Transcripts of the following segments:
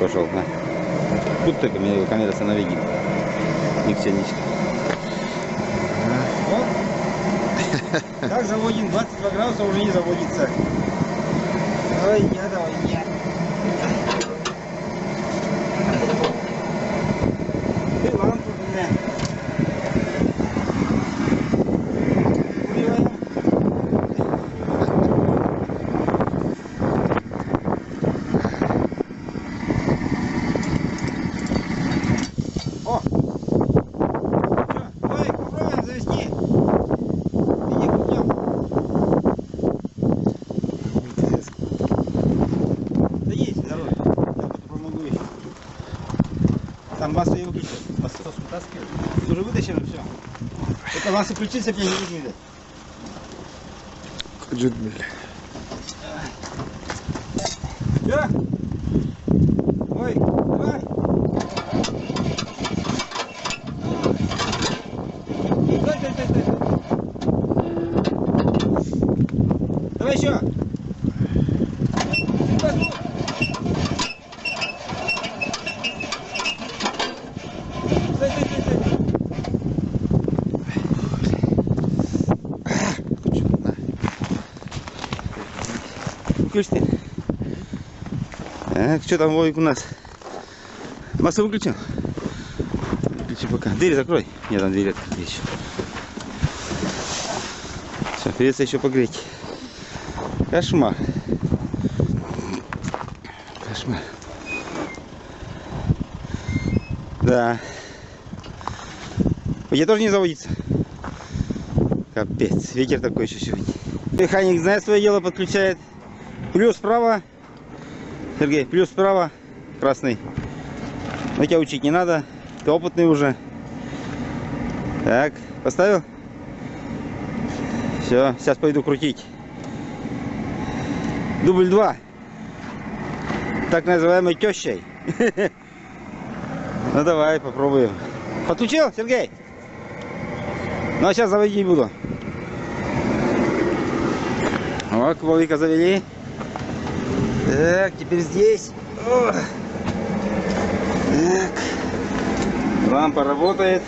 пошел. На. Тут только меня камера наведет. Ничего. Так заводим, 22 градуса уже не заводится. Ой, я давай, я. Ты лампу, бля. Куриваем. О! Ой, попробуем завести. Иди крутнем. Садись, здорово. Я помогу еще. Там масло и выключить. Масло вытаскивать. Уже вытащено все. Это масло включится 5 минут не дать. Джудмили. Да? Ой, давай. Стой. Давай еще. Стой. Выключи. Так, что там, Вовик, у нас? Масло выключил? Выключи пока. Дверь закрой. Нет, там дверь открыта еще. Все, придется еще погреть. Кошмар. Кошмар. Да. У тебя тоже не заводится? Капец. Ветер такой еще сегодня. Механик знает свое дело, подключает. Плюс справа. Сергей, плюс справа. Красный. Но тебя учить не надо. Ты опытный уже. Так, поставил? Все, сейчас пойду крутить. Дубль 2. Так называемой тещей. Ну давай, попробуем. Подключил, Сергей? Ну а сейчас заводить буду. Вот, Вовика завели. Так, теперь здесь. О. Так. Лампа работает.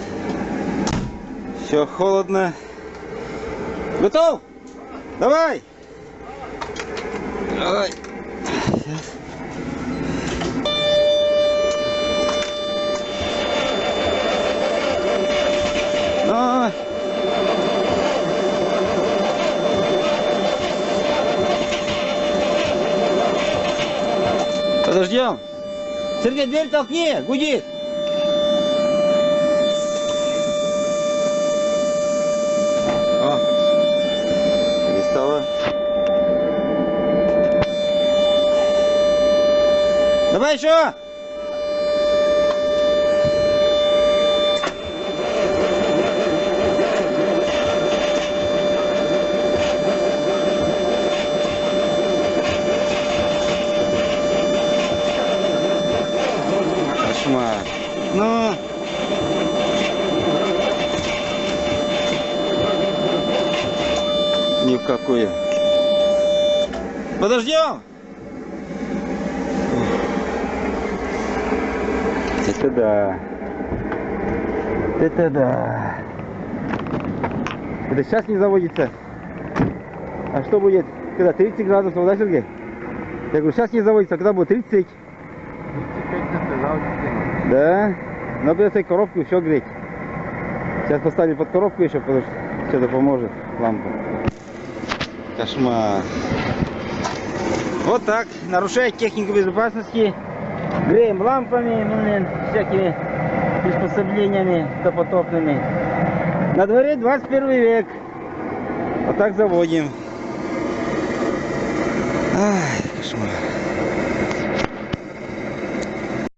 Все холодно. Готов? Давай. Давай. Ну. Подождем. Сергей, дверь толкни, гудит. О, перестала. Давай еще. Кошмар. Ну. Ни в какую. Подождем. Это да. Это да. Это сейчас не заводится. А что будет, когда 30 градусов, да, Сергей? Я говорю, сейчас не заводится, а когда будет 30? 35 сказал. Да. Но придется и коробку еще греть. Сейчас поставили под коробку еще, потому что что-то поможет лампа. Кошмар. Вот так. Нарушая технику безопасности. Греем лампами, всякими приспособлениями допотопными. На дворе 21 век. Вот так заводим. Ай, кошмар.